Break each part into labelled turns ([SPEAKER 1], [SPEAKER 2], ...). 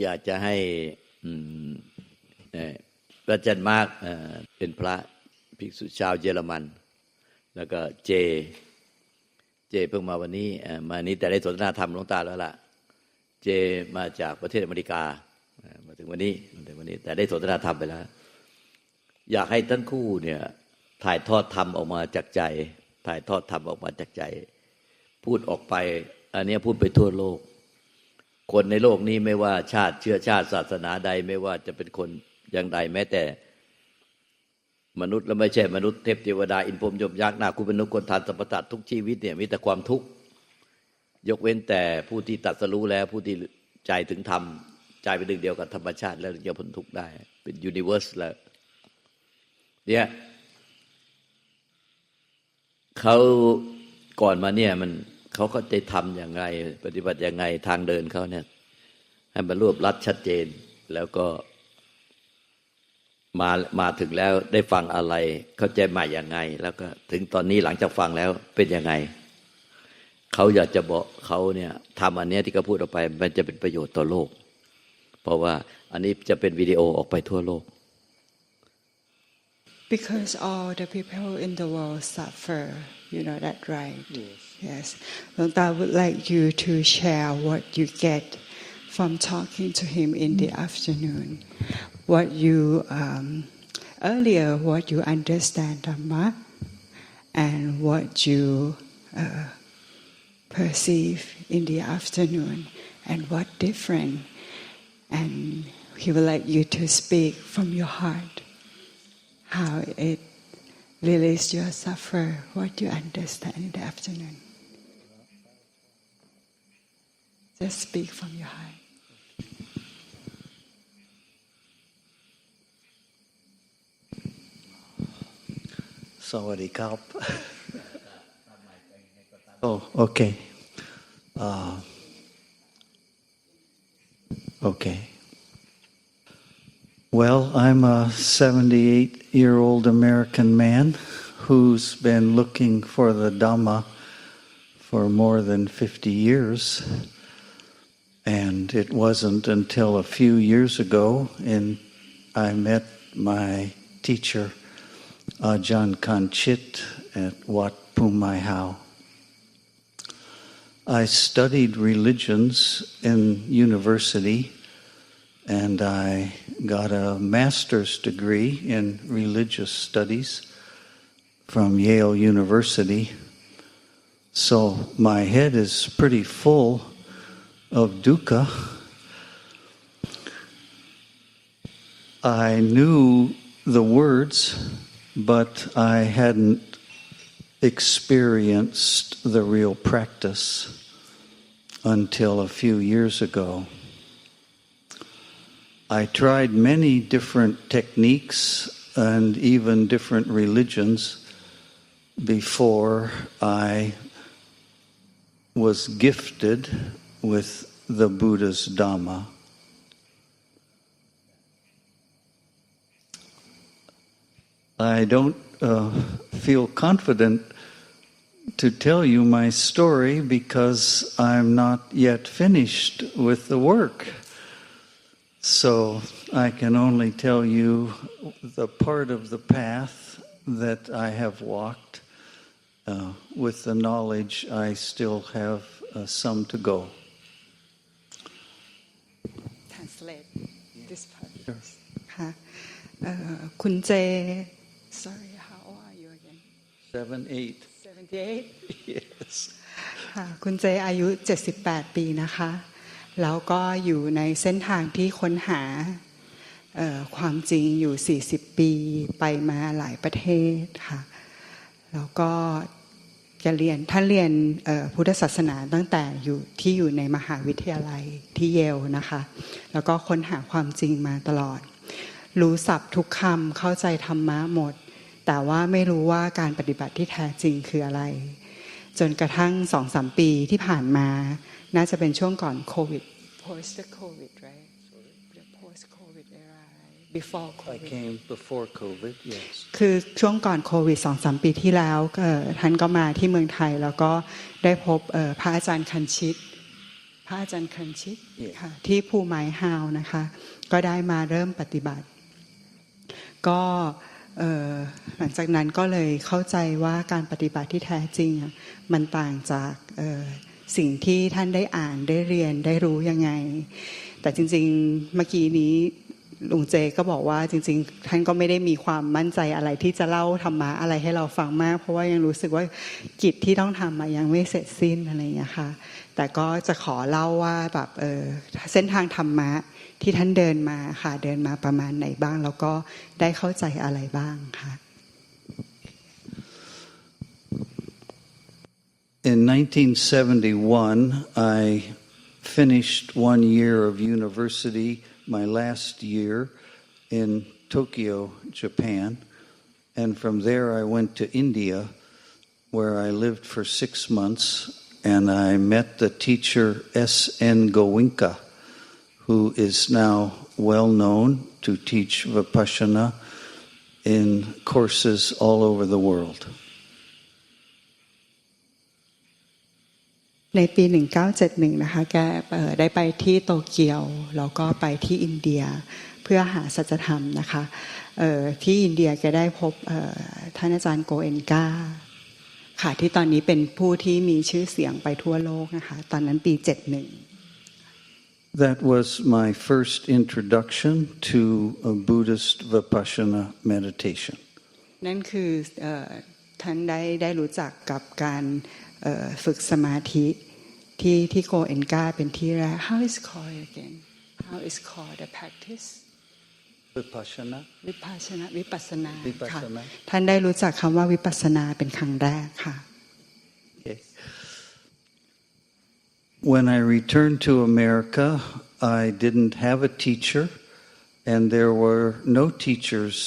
[SPEAKER 1] อยากจะให้พระอาจารย์มาร์กเป็นพระภิกษุชาวเยอรมันแล้วก็เจเพิ่งมาวันนี้มานี้แต่ได้สนทนาธรรมหลวงตาแล้วล่ะเจมาจากประเทศอเมริกามาถึงวันนี้แต่ได้สนทนาธรรมไปแล้วอยากให้ทั้งคู่เนี่ยถ่ายทอดธรรมออกมาจากใจถ่ายทอดธรรมออกมาจากใจพูดออกไปอันนี้พูดไปทั่วโลกคนในโลกนี้ไม่ว่าชาติเชื้อชาติศาสนาใดไม่ว่าจะเป็นคนอย่างใดแม้แต่มนุษย์และไม่ใช่มนุษย์เทพเทวดาอินพรหมยมยักษ์นาคูเป็นนุคนทานสัพพะทุกชีวิตเนี่ยมีแต่ความทุกข์ยกเว้นแต่ผู้ที่ตรัสรู้แล้วผู้ที่ใจถึงธรรมใจเป็นหนึ่งเดียวกับธรรมชาติแล้วจะพ้นทุกข์ได้เป็นยูนิเวอร์สแล้วเนี่ยเขาก่อนมาเนี่ยเขาก็จะทำอย่างไรปฏิบัติอย่างไรทางเดินเขาเนี่ยให้มันรวบรัดชัดเจนแล้วก็มาถึงแล้วได้ฟังอะไรเข้าใจใหม่อย่างไงแล้วก็ถึงตอนนี้หลังจากฟังแล้วเป็นยังไงเขาอยากจะบอกเขาเนี่ยทำอันนี้ที่เขาพูดออกไปมันจะเป็นประโยชน์ต่อโลกเพราะว่าอันนี้จะเป็นวิดีโอออกไปทั่วโลก
[SPEAKER 2] Because all the people in the world suffer, you know that, right? Yes. Luangta would like you to share what you get from talking to him in the afternoon. What you earlier, what you understand Dhamma, and what you perceive in the afternoon, and what different. And he would like you to speak from your heart. How it releases your suffer, what you understand in the afternoon. Just speak from your heart.
[SPEAKER 3] Sawadee krap. Oh, okay. Okay. Well, I'm a 78-year-old American man who's been looking for the Dhamma for more than 50 years. And it wasn't until a few years ago I met my teacher, Ajahn Kanchit, at Wat Phumai. I studied religions in university, and I got a master's degree in religious studies from Yale University. So my head is pretty full of dukkha. I knew the words, but I hadn't experienced the real practice until a few years ago. I tried many different techniques and even different religions before I was gifted with the Buddha's Dhamma. I don't feel confident to tell you my story because I'm not yet finished with the work. So I can only tell you the part of the path that I have walked. With the knowledge, I still have some to go.
[SPEAKER 2] Translate this part. Sure. คุณเจ Sorry, how old are you again?
[SPEAKER 3] 78.
[SPEAKER 2] 78?
[SPEAKER 3] Yes.
[SPEAKER 2] คุณเจอายุ78 ปีนะคะแล้วก็อยู่ในเส้นทางที่ค้นหาความจริงอยู่40 ปีไปมาหลายประเทศค่ะแล้วก็ท่านเรียนพุทธศาสนาตั้งแต่อยู่ในมหาวิทยาลัยที่เยลนะคะแล้วก็ค้นหาความจริงมาตลอดรู้ศัพท์ทุกคำเข้าใจธรรมะหมดแต่ว่าไม่รู้ว่าการปฏิบัติที่แท้จริงคืออะไรจนกระทั่ง 2-3 ปีที่ผ่านมาน่าจะเป็นช่วงก่อนโควิด post COVID right the post COVID era right before COVID
[SPEAKER 3] I came before COVID yes
[SPEAKER 2] คือช่วงก่อนโควิด 2-3 ปีที่แล้วท่านก็มาที่เมืองไทยแล้วก็ได้พบพระอาจารย์คันชิต พระอาจารย์คันชิตค่ะที่ภูไม้ฮาวนะคะก็ได้มาเริ่มปฏิบัติก็หลังจากนั้นก็เลยเข้าใจว่าการปฏิบัติที่แท้จริงมันต่างจากสิ่งที่ท่านได้อ่านได้เรียนได้รู้ยังไงแต่จริงๆเมื่อกี้นี้ลุงเจก็บอกว่าจริงๆท่านก็ไม่ได้มีความมั่นใจอะไรที่จะเล่าธรรมะอะไรให้เราฟังมากเพราะว่ายังรู้สึกว่ากิจที่ต้องทำยังไม่เสร็จสิ้นอะไรอย่างเงี้ยค่ะแต่ก็จะขอเล่าว่าแบบเส้นทางธรรมะที่ท่านเดินมาค่ะเดินมาประมาณไหนบ้างแล้วก็ได้เข้าใจอะไรบ้างค่ะ
[SPEAKER 3] In 1971, I finished 1 year of university, my last year in Tokyo, Japan, and from there I went to India, where I lived for 6 months, and I met the teacher S.N. Goenka, who is now well known to teach Vipassana in courses all over the world.
[SPEAKER 2] ในปี1971นะคะแกได้ไปที่โตเกียวแล้วก็ไปที่อินเดียเพื่อหาสัจธรรมนะคะที่อินเดียแกได้พบท่านอาจารย์โกเอนกาค่ะที่ตอนนี้เป็นผู้ที่มีชื่อเสียงไปทั่วโลกนะคะตอนนั้นปี71
[SPEAKER 3] That was my first introduction to a Buddhist Vipassana meditation.
[SPEAKER 2] นั่นคือท่านได้รู้จักกับการฝึกสมาธิที่โกเอนกาเป็นที่แรก How is called again? How is called the practice?
[SPEAKER 3] Vipassana.
[SPEAKER 2] วิปัสสนาค่ะท่านได้รู้จักคำว่าวิปัสสนาเป็นครั้งแรกค่ะ
[SPEAKER 3] Okay. When I returned to America, I didn't have a teacher, and there were no teachers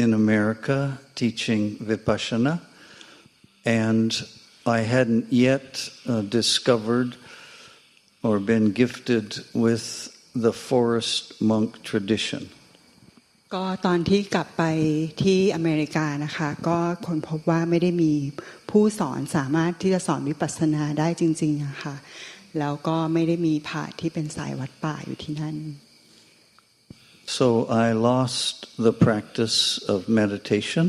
[SPEAKER 3] in America teaching Vipassana, and I hadn't yet discovered or been gifted with the forest monk tradition.
[SPEAKER 2] ก็ตอนที่กลับไปที่อเมริกานะคะก็ค้นพบว่าไม่ได้มีผู้สอนสามารถที่จะสอนวิปัสสนาได้จริงๆอะค่ะแล้วก็ไม่ได้มีพระที่เป็นสายวัดป่าอยู่ที่นั่น
[SPEAKER 3] So I lost the practice of meditation.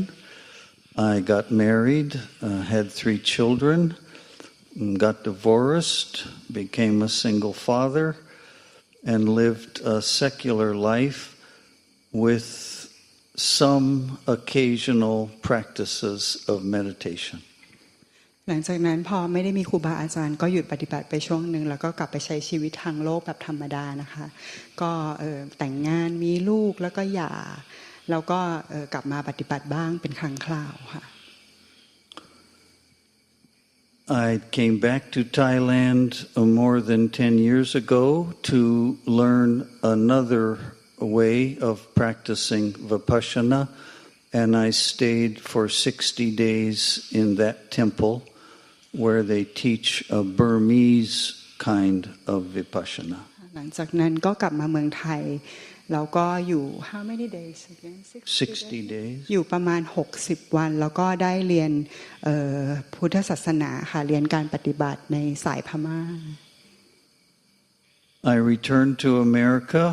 [SPEAKER 3] I got married, had 3 children, got divorced, became a single father, and lived a secular life with some occasional practices of meditation.
[SPEAKER 2] หลังจากนั้นพอไม่ได้มีครูบาอาจารย์ก็หยุดปฏิบัติไปช่วงนึงแล้วก็กลับไปใช้ชีวิตทางโลกแบบธรรมดานะคะก็แต่งงานมีลูกแล้วก็หย่าแล้วก็กลับมาปฏิบัติบ้างเป็นครั้งคราวค่ะ
[SPEAKER 3] I came back to Thailand more than 10 years ago to learn another way of practicing Vipassana, and I stayed for 60 days in that temple where they teach a Burmese kind of Vipassana.
[SPEAKER 2] หลังจากนั้นก็กลับมาเมืองไทยแล้วก็อยู่ how many days again
[SPEAKER 3] 60 days
[SPEAKER 2] อยู่ประมาณ60วันแล้วก็ได้เรียนพุทธศาสนาค่ะเรียนการปฏิบัติในสายพม่า
[SPEAKER 3] I returned to America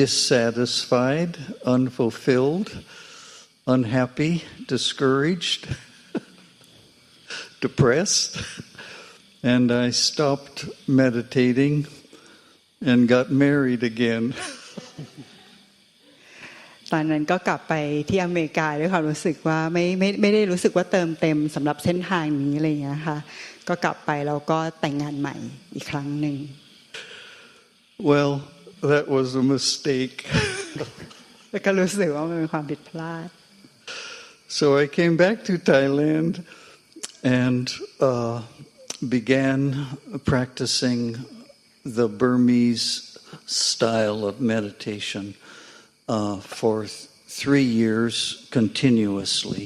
[SPEAKER 3] dissatisfied, unfulfilled, unhappy, discouraged, depressed, and I stopped meditating and got married again.
[SPEAKER 2] ตอนนั้นก็กลับไปที่อเมริกาด้วยความรู้สึกว่าไม่ได้รู้สึกว่าเติมเต็มสำหรับเส้นทางนี้อะไรอย่างเงี้ยค่ะก็กลับไปแล้วก็แต่งงานใหม่อีกครั้งหนึ่ง
[SPEAKER 3] Well, that was a mistake.
[SPEAKER 2] แล้วก็รู้สึกว่ามันเป็นความผิดพลาด
[SPEAKER 3] So I came back to Thailand and began practicing the Burmese style of meditation for 3 years continuously.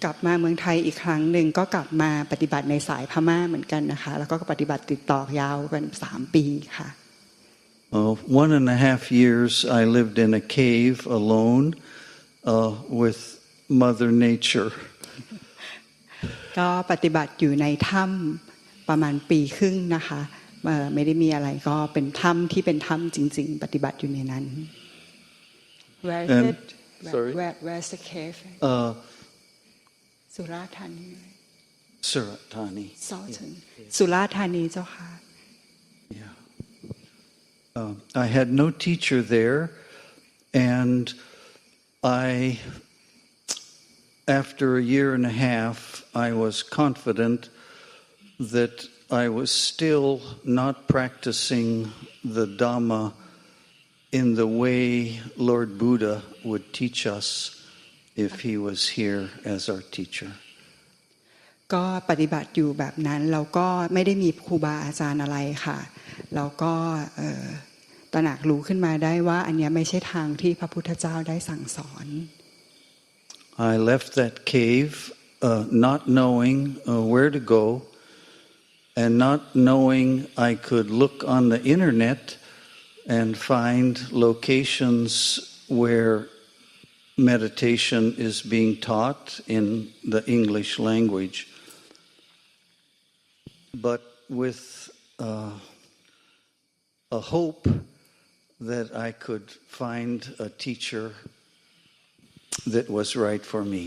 [SPEAKER 2] กลับมาเมืองไทยอีกครั้งหนึ่งก็กลับมาปฏิบัติในสายพม่าเหมือนกันนะคะแล้วก็ปฏิบัติติดต่อยาวกัน3 ปีค่ะ
[SPEAKER 3] 1.5 years I lived in a cave alone with Mother Nature.
[SPEAKER 2] ก็ปฏิบัติอยู่ในถ้ ประมาณปีครึ่งนะคะไม่ได้มีอะไรก็เป็นถ้ำที่เป็นถ้ำจริงๆปฏิบัติอยู่ในนั้น Where is it? Where's the cave? สุราษฎร์ธานี
[SPEAKER 3] Suratani.
[SPEAKER 2] Sultan สุราษฎร์ธานีเจ้าค่ะ
[SPEAKER 3] Yeah. I had no teacher there, and after a year and a half, I was confident that I was still not practicing the Dhamma in the way Lord Buddha would teach us if he was here as our teacher.
[SPEAKER 2] ก็ปฏิบัติอยู่แบบนั้นเราก็ไม่ได้มีครูบาอาจารย์อะไรค่ะเราก็ตระหนักรู้ขึ้นมาได้ว่าอันนี้ไม่ใช่ทางที่พระพุทธเจ้าได้สั่งสอน
[SPEAKER 3] I left that cave not knowing where to go and not knowing I could look on the internet and find locations where meditation is being taught in the English language. But with a hope that I could find a teacher that was right for me.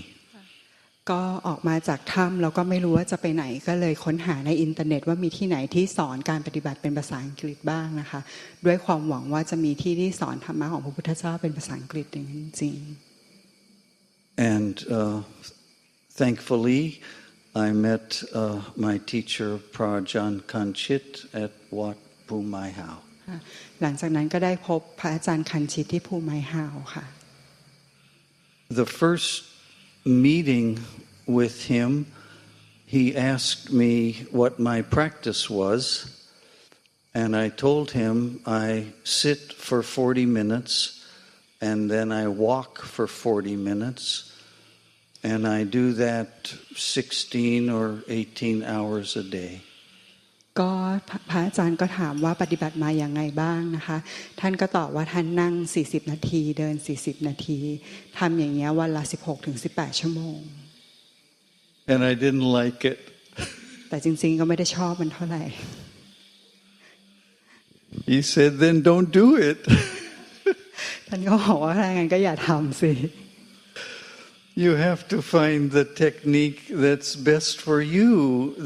[SPEAKER 2] ก็ออกมาจากถ้ำเราก็ไม่รู้ว่าจะไปไหนก็เลยค้นหาในอินเทอร์เน็ตว่ามีที่ไหนที่สอนการปฏิบัติเป็นภาษาอังกฤษบ้างนะคะด้วยความหวังว่าจะมีที่ที่สอนธรรมะของพระพุทธเจ้าเป็นภาษาอังกฤษอย่างจริง
[SPEAKER 3] And thankfully I met my teacher Prajan Kanchit at Wat Phumai Hao.
[SPEAKER 2] หลังจากนั้นก็ได้พบพระอาจารย์คันชิตที่ภูไมฮาวค่ะ
[SPEAKER 3] The first meeting with him, he asked me what my practice was, and I told him I sit for 40 minutes and then I walk for 40 minutes, and I do that 16 or 18 hours a day.
[SPEAKER 2] ก็พระอาจารย์ก็ถามว่าปฏิบัติมาอย่างไงบ้างนะคะท่านก็ตอบว่าท่านนั่ง40นาทีเดิน40นาทีทำอย่างเงี้ยวันละ 16-18 ชั่วโมง
[SPEAKER 3] And I didn't like it.
[SPEAKER 2] แต่จริงๆก็ไม่ได้ชอบมันเท่าไหร่
[SPEAKER 3] He said, then don't do it.
[SPEAKER 2] ท่านก็บอกว่าถ้างั้นก็อย่าทำสิ
[SPEAKER 3] You have to find the technique that's best for you.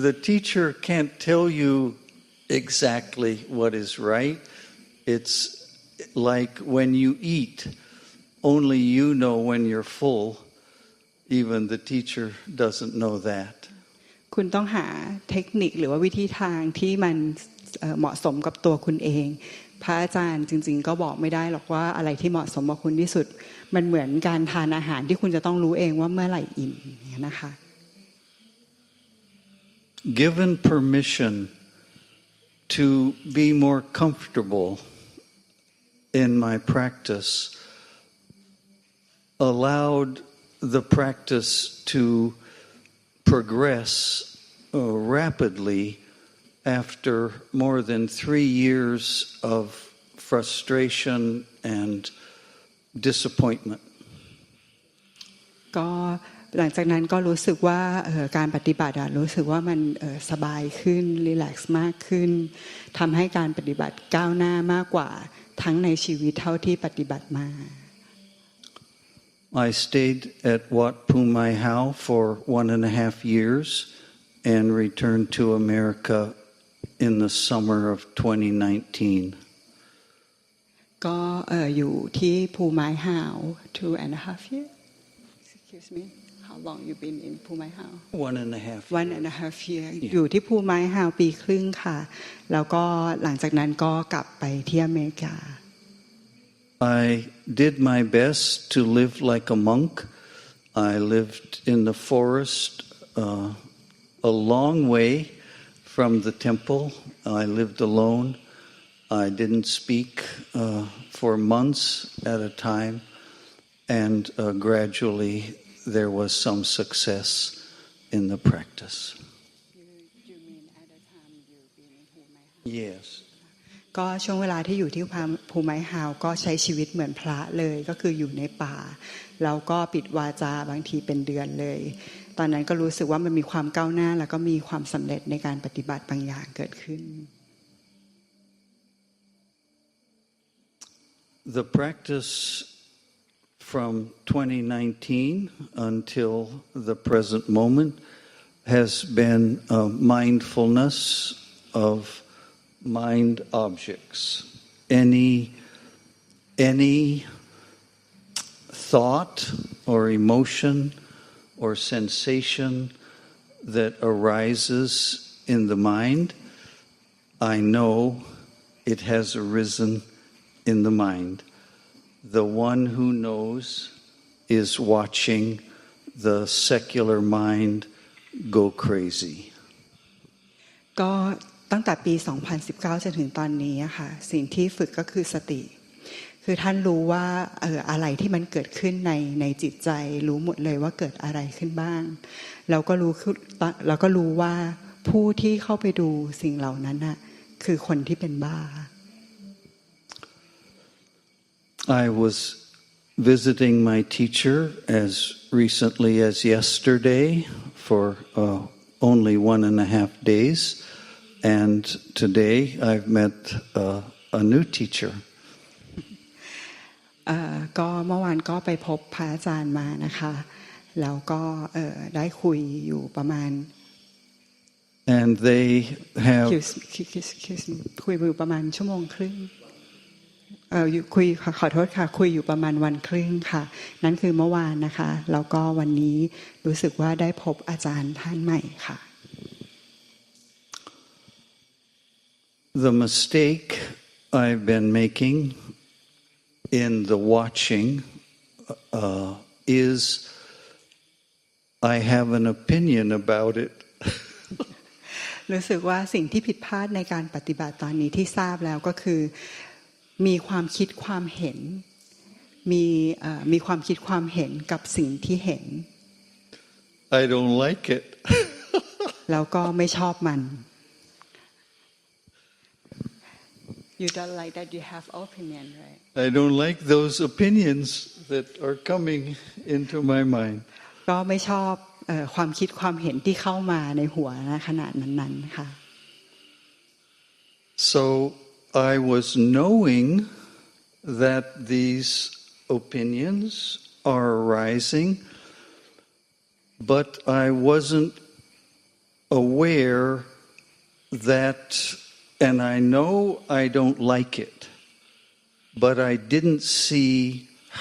[SPEAKER 3] The teacher can't tell you exactly what is right. It's like when you eat, only you know when you're full. Even the teacher doesn't know that.
[SPEAKER 2] คุณต้องหาเทคนิคหรือว่าวิธีทางที่มันเหมาะสมกับตัวคุณเองพระอาจารย์จริงๆก็บอกไม่ได้หรอกว่าอะไรที่เหมาะสมกับคุณที่สุดมันเหมือนการทานอาหารที่คุณจะต้องรู้เองว่าเมื่อไหร่อิ่มอย่างนี้นะคะ
[SPEAKER 3] Given permission to be more comfortable in my practice, allowed the practice to progress rapidly after more than 3 years of frustration and disappointment.
[SPEAKER 2] ก็หลังจากนั้นก็รู้สึกว่าการปฏิบัติรู้สึกว่ามันสบายขึ้นรีแลกซ์มากขึ้นทำให้การปฏิบัติก้าวหน้ามากกว่าทั้งในชีวิตเท่าที่ปฏิบัติมา
[SPEAKER 3] I stayed at Wat Phumai Hao for 1.5 years and returned to America in the summer of 2019.
[SPEAKER 2] ก็อยู่ที่ภูไม้ฮาว 2.5 years. Excuse me. How long you been in ภูไม้ฮาว 1.5 year อยู่ที่ภูไม้ฮาวปีครึ่งค่ะแล้วก็หลังจากนั้นก็กลับไปที่อเมริกา
[SPEAKER 3] I did my best to live like a monk. I lived in the forest a long way from the temple. I lived alone. I didn't speak for months at a time, and gradually there was some success in the practice.
[SPEAKER 2] You mean at the time you've been in ภูไม้ฮาว
[SPEAKER 3] Yes.
[SPEAKER 2] ก็ช่วงเวลาที่อยู่ที่ภูไม้ฮาวก็ใช้ชีวิตเหมือนพระเลยก็คืออยู่ในป่าแล้วก็ปิดวาจาบางทีเป็นเดือนเลย ตอนนั้นก็รู้สึกว่ามันมีความก้าวหน้าแล้วก็มีความสำเร็จในการปฏิบัติบางอย่างเกิดขึ้น
[SPEAKER 3] The practice from 2019 until the present moment has been mindfulness of mind objects. Any thought or emotion or sensation that arises in the mind, I know it has arisen in the mind. The one who knows is watching the secular mind go crazy.
[SPEAKER 2] ก็ตั้งแต่ปี 2019 จนถึงตอนนี้ค่ะสิ่งที่ฝึกก็คือสติคือท่านรู้ว่าอะไรที่มันเกิดขึ้นในจิตใจรู้หมดเลยว่าเกิดอะไรขึ้นบ้างเราก็รู้ว่าผู้ที่เข้าไปดูสิ่งเหล่านั้นน่ะคือคนที่เป็นบ้า
[SPEAKER 3] I was visiting my teacher as recently as yesterday for only 1.5 days, and today I've met a new teacher.
[SPEAKER 2] ก็เมื่อวานก็ไปพบพระอาจารย์มานะคะแล้วก็ได้คุยอยู่ประมาณ
[SPEAKER 3] and they have
[SPEAKER 2] คุยอยู่ประมาณชั่วโมงครึ่งคุยขอโทษค่ะคุยอยู่ประมาณวันครึ่งค่ะนั่นคือเมื่อวานนะคะแล้วก็วันนี้รู้สึกว่าได้พบอาจารย์ท่านใหม่ค่ะ
[SPEAKER 3] The mistake I've been making in the watching is I have an opinion about it.
[SPEAKER 2] รู้สึกว่าสิ่งที่ผิดพลาดในการปฏิบัติตอนนี้ที่ทราบแล้วก็คือมีความคิดความเห็นมีความคิดความเห็นกับสิ่งที่เห็น
[SPEAKER 3] I don't like it.
[SPEAKER 2] แล้วก็ไม่ชอบมัน You don't like that you have opinion, right?
[SPEAKER 3] I don't like those opinions that are coming into my mind.
[SPEAKER 2] ก็ไม่ชอบความคิดความเห็นที่เข้ามาในหัวนะขณะนั้นๆค่ะ
[SPEAKER 3] So I was knowing that these opinions are arising, but I wasn't aware that, and I know I don't like it, but I didn't see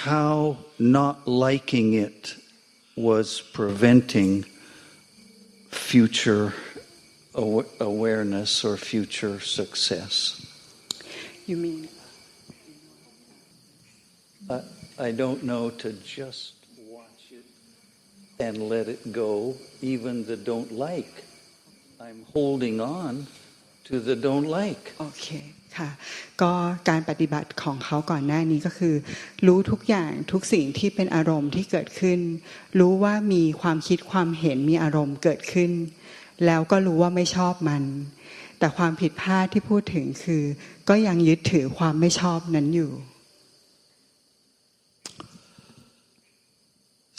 [SPEAKER 3] how not liking it was preventing future awareness or future success.
[SPEAKER 2] You mean?
[SPEAKER 3] I don't know to just watch it and let it go, even the don't like. I'm holding on to the don't like.
[SPEAKER 2] โอเคค่ะก็การปฏิบัติของเขาก่อนหน้านี้ก็คือรู้ทุกอย่างทุกสิ่งที่เป็นอารมณ์ที่เกิดขึ้นรู้ว่ามีความคิดความเห็นมีอารมณ์เกิดขึ้นแล้วก็รู้ว่าไม่ชอบมันแต่ความผิดพลาดที่พูดถึงคือก็ยังยึดถือความไม่ชอบนั้นอยู่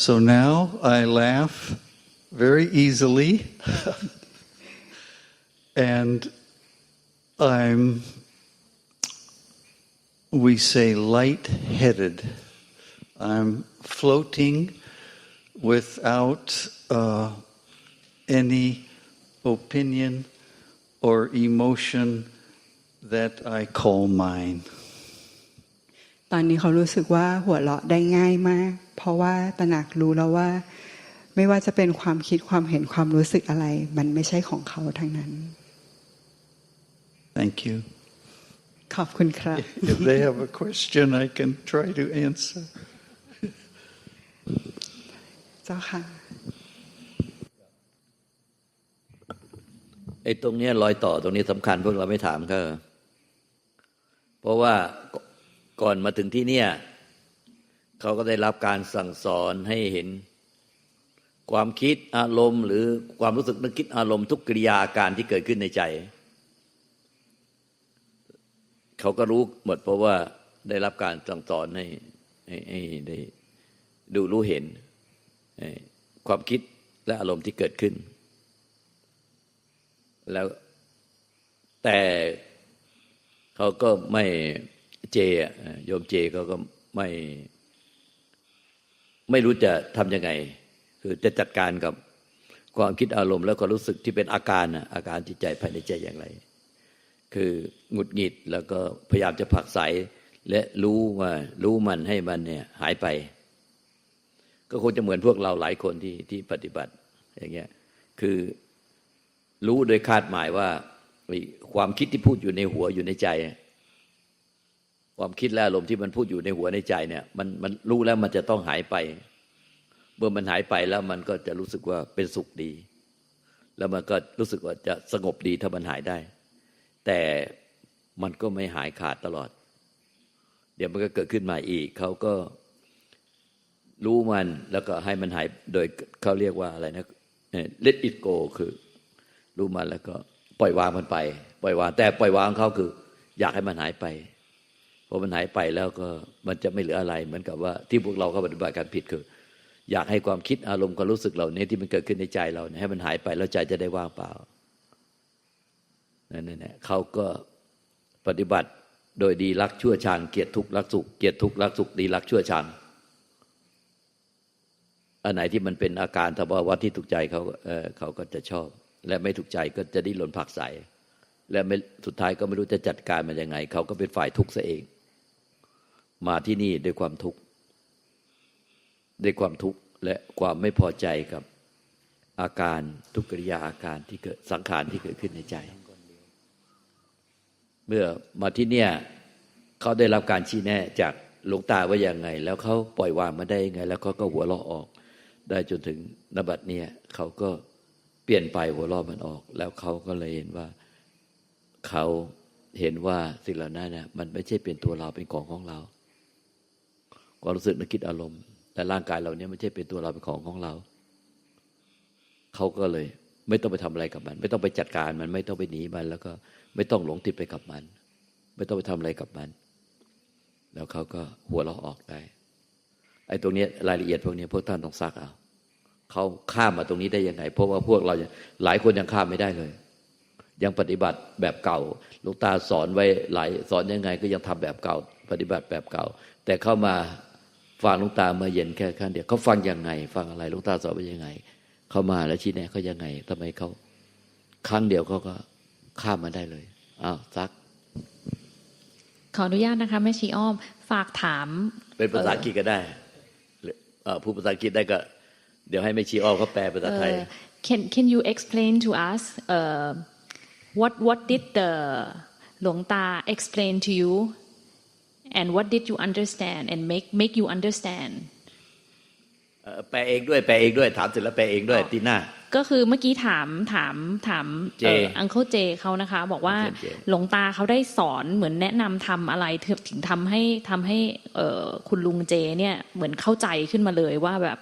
[SPEAKER 3] So now I laugh very easily and we say light-headed. I'm floating without any opinion or emotion that I call mine.
[SPEAKER 2] ตอนนี้เขารู้สึกว่าหัวเราะได้ง่ายมากเพราะว่าตระหนักรู้แล้วว่าไม่ว่าจะเป็นความคิดความเห็นความรู้สึกอะไรมันไม่ใช่ของเขาทั้งนั้น
[SPEAKER 3] Thank you.
[SPEAKER 2] ขอบคุณครับ
[SPEAKER 3] If they have a question, I can try to answer.
[SPEAKER 2] เจ้าค่ะ
[SPEAKER 1] ไอ้ตรงนี้รอยต่อตรงนี้สำคัญพวกเราไม่ถามเขาเพราะว่าก่อนมาถึงที่เนี่ยเขาก็ได้รับการสั่งสอนให้เห็นความคิดอารมณ์หรือความรู้สึกนึกคิดอารมณ์ทุกกิริยาอาการที่เกิดขึ้นในใจเขาก็รู้หมดเพราะว่าได้รับการสั่งสอนให้ได้ดูรู้เห็นความคิด และอารมณ์ที่เกิดขึ้นแล้วแต่เขาก็ไม่เจโยมเจเขาก็ไม่รู้จะทำยังไงคือจะจัดการกับความคิดอารมณ์แล้วก็รู้สึกที่เป็นอาการจิตใจภายในใจอย่างไรคือหงุดหงิดแล้วก็พยายามจะผลักไสและรู้มันให้มันเนี่ยหายไปก็คงจะเหมือนพวกเราหลายคนที่ปฏิบัติอย่างเงี้ยคือรู้โดยคาดหมายว่าความคิดที่พูดอยู่ในหัวอยู่ในใจความคิดและอารมณ์ที่มันพูดอยู่ในหัวในใจเนี่ยมันรู้แล้วมันจะต้องหายไปเมื่อมันหายไปแล้วมันก็จะรู้สึกว่าเป็นสุขดีแล้วมันก็รู้สึกว่าจะสงบดีถ้ามันหายได้แต่มันก็ไม่หายขาดตลอดเดี๋ยวมันก็เกิดขึ้นมาอีกเขาก็รู้มันแล้วก็ให้มันหายโดยเขาเรียกว่าอะไรนะ let it go คือรู้มันแล้วก็ปล่อยวางมันไปปล่อยวางแต่ปล่อยวางเขาคืออยากให้มันหายไปพอมันหายไปแล้วก็มันจะไม่เหลืออะไรเหมือนกับว่าที่พวกเราเขาปฏิบัติการผิดคืออยากให้ความคิดอารมณ์ความรู้สึกเหล่านี้ที่มันเกิดขึ้นในใจเราให้มันหายไปแล้วใจจะได้ว่างเปล่านั่นแหละเขาก็ปฏิบัติโดยดีรักชั่วชังเกลียดทุกข์รักสุขเกลียดทุกข์รักสุขดีรักชั่วชังอันไหนที่มันเป็นอาการสภาวะที่ถูกใจเขาก็จะชอบและไม่ถูกใจก็จะดิ้นรนผลักไสและไม่สุดท้ายก็ไม่รู้จะจัดการมันยังไงเขาก็เป็นฝ่ายทุกข์ซะเองมาที่นี่ด้วยความทุกข์และความไม่พอใจกับอาการทุกกิริยาอาการที่เกิดสังขารที่เกิดขึ้นในใจเมื่อมาที่เนี่ยเขาได้รับการชี้แนะจากหลวงตาว่ายังไงแล้วเขาปล่อยวางมาได้ยังไงแล้วเขาก็หัวเราะออกได้จนถึงณบัดเนี่ยเขาก็เปลี่ยนไปหัวเราะมันออกแล้วเขาก็เลยเห็นว่าสิ่งเหล่านั้นเนี่ยมันไม่ใช่เป็นตัวเราเป็นของเราความรู้สึกนึกคิดอารมณ์แต่ร่างกายเราเนี่ยไม่ใช่เป็นตัวเราเป็นของเราเขาก็เลยไม่ต้องไปทำอะไรกับมันไม่ต้องไปจัดการมันไม่ต้องไปหนีมันแล้วก็ไม่ต้องหลงติดไปกับมันไม่ต้องไปทำอะไรกับมันแล้วเขาก็หัวเราะออกได้ไอ้ตรงนี้รายละเอียดพวกนี้พวกท่านต้องซักเอาเขาข้ามมาตรงนี้ได้ยังไงเพราะว่าพวกเราหลายคนยังข้ามไม่ได้เลยยังปฏิบัติแบบเก่าหลวงตาสอนไว้สอนยังไงก็ยังทำแบบเก่าปฏิบัติแบบเก่าแต่เข้ามาฟังหลวงตามาเย็นแค่ครั้งเดียวเขาฟังยังไงฟังอะไรหลวงตาสอนไว้ยังไงเข้ามาแล้วชี้แนะเขายังไงทำไมเขาครั้งเดียวเขาก็ข้ามมาได้เลยอ้าวซัก
[SPEAKER 4] ขออนุญาตนะคะแม่ชีอ้อมฝากถาม
[SPEAKER 1] เป็นภาษาอังกฤษก็ได้พูดภาษาอังกฤษได้ก็เดี๋ยวให้แม่ชีอ้อมเขาแปลภาษาไทย
[SPEAKER 4] Can you explain to us what did the หลวงตา explain to you and what did you understand and make you understand
[SPEAKER 1] แปลเองด้วยถามเสร็จแล้วแปลเองด้วยตีหน้า
[SPEAKER 4] ก็คือเมื่อกี้ถามUncle J เขานะคะบอกว่าหลวงตาเขาได้สอนเหมือนแนะนำทำอะไรถึงทำให้คุณลุงเจเนี่ยเหมือนเข้าใจขึ้นมาเลยว่าแบบ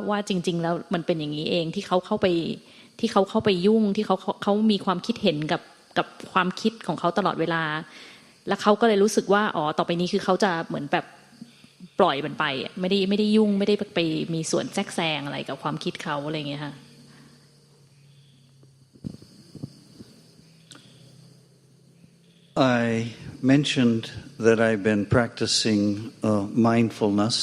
[SPEAKER 4] ว่าจริงๆแล้วมันเป็นอย่างนี้เองที่เขาเข้าไปยุ่งที่เขามีความคิดเห็นกับความคิดของเขาตลอดเวลาแล้วเขาก็เลยรู้สึกว่าอ๋อต่อไปนี้คือเขาจะเหมือนแบบปล่อยมันไปไม่ได้ยุ่งไม่ได้ไปมีส่วนแทรกแซงอะไรกับความคิดเขาอะไรอย่างเงี้ยค่ะ
[SPEAKER 3] I mentioned that I've been practicing mindfulness,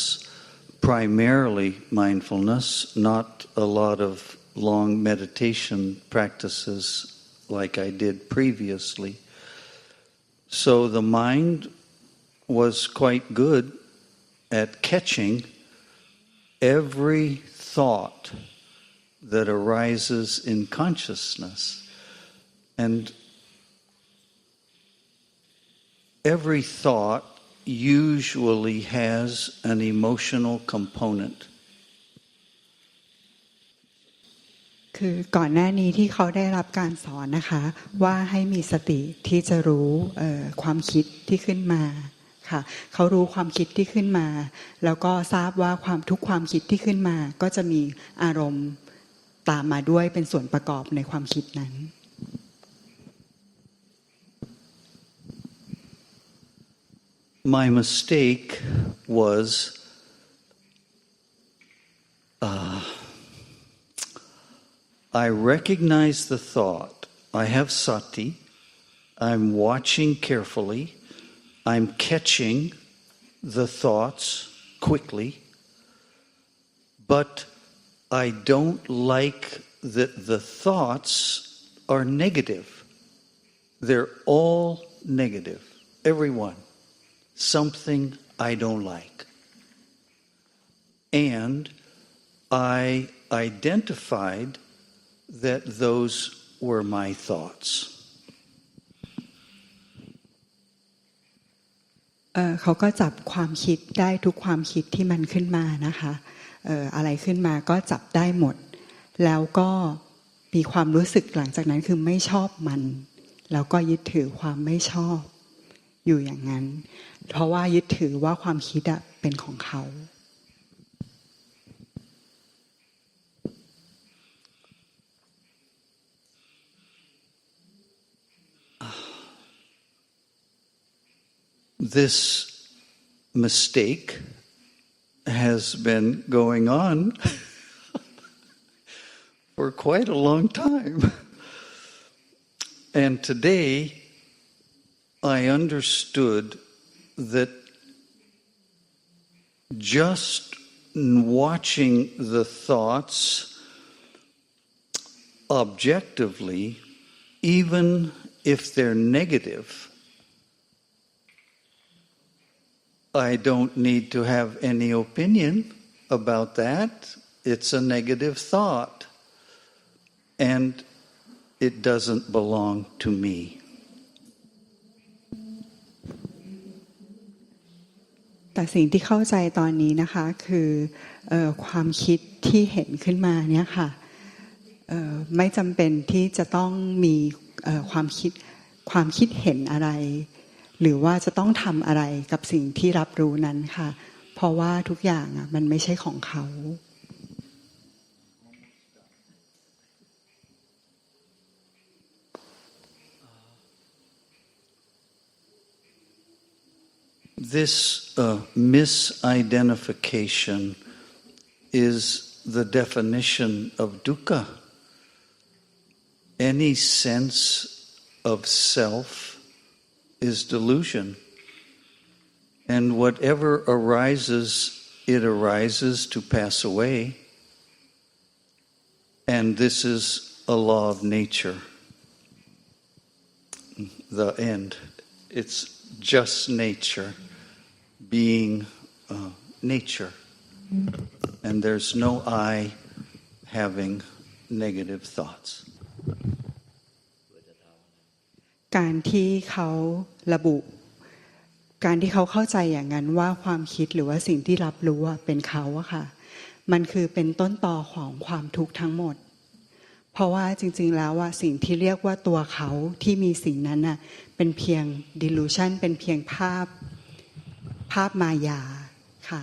[SPEAKER 3] primarily mindfulness, not a lot of long meditation practices like I did previously. So the mind was quite good at catching every thought that arises in consciousness. And every thought usually has an emotional component.
[SPEAKER 2] คือก่อนหน้านี้ที่เขาได้รับการสอนนะคะว่าให้มีสติที่จะรู้ความคิดที่ขึ้นมาค่ะเขารู้ความคิดที่ขึ้นมาแล้วก็ทราบว่าทุกความคิดที่ขึ้นมาก็จะมีอารมณ์ตามมาด้วยเป็นส่วนประกอบในความคิดนั้น
[SPEAKER 3] My mistake was I recognize the thought. I have sati. I'm watching carefully. I'm catching the thoughts quickly. But I don't like that the thoughts are negative. They're all negative. Everyone. Something I don't like. And I identified that those were my thoughts.
[SPEAKER 2] เขาก็จับความคิดได้ทุกความคิดที่มันขึ้นมานะคะอะไรขึ้นมาก็จับได้หมดแล้วก็มีความรู้สึกหลังจากนั้นคือไม่ชอบมันแล้วก็ยึดถือความไม่ชอบอยู่อย่างนั้นเพราะว่ายึดถือว่าความคิดเป็นของเขา
[SPEAKER 3] This mistake has been going on for quite a long time. And today I understood that just watching the thoughts objectively, even if they're negative, I don't need to have any opinion about that. It's a negative thought. And it doesn't belong to me.
[SPEAKER 2] แต่สิ่งที่เข้าใจตอนนี้นะคะคือความคิดที่เห็นขึ้นมาเนี่ยค่ะไม่จำเป็นที่จะต้องมีความคิดเห็นอะไรหรือว่าจะต้องทำอะไรกับสิ่งที่รับรู้นั้นค่ะเพราะว่าทุกอย่างมันไม่ใช่ของเขา
[SPEAKER 3] This misidentification is the definition of dukkha. Any sense of self is delusion. And whatever arises, it arises to pass away. And this is a law of nature. The end. It's just nature being nature. And there's no I having negative thoughts.
[SPEAKER 2] การที่เขาระบุการที่เขาเข้าใจอย่างนั้นว่าความคิดหรือว่าสิ่งที่รับรู้เป็นเขาอะค่ะมันคือเป็นต้นตอของความทุกข์ทั้งหมดเพราะว่าจริงๆแล้วสิ่งที่เรียกว่าตัวเขาที่มีสิ่งนั้นน่ะเป็นเพียง delusion เป็นเพียงภาพมายาค่ะ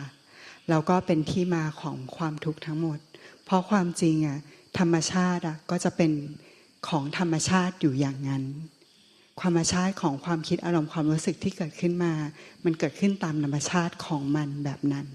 [SPEAKER 2] แล้วก็เป็นที่มาของความทุกข์ทั้งหมดเพราะความจริงธรรมชาติก็จะเป็นของธรรมชาติอยู่อย่างนั้นธรรมชาติของความคิดอารมณ์ความรู้สึกที่เกิดขึ้นมามันเกิดขึ้นตามธรรมชาติของมันแบบนั้น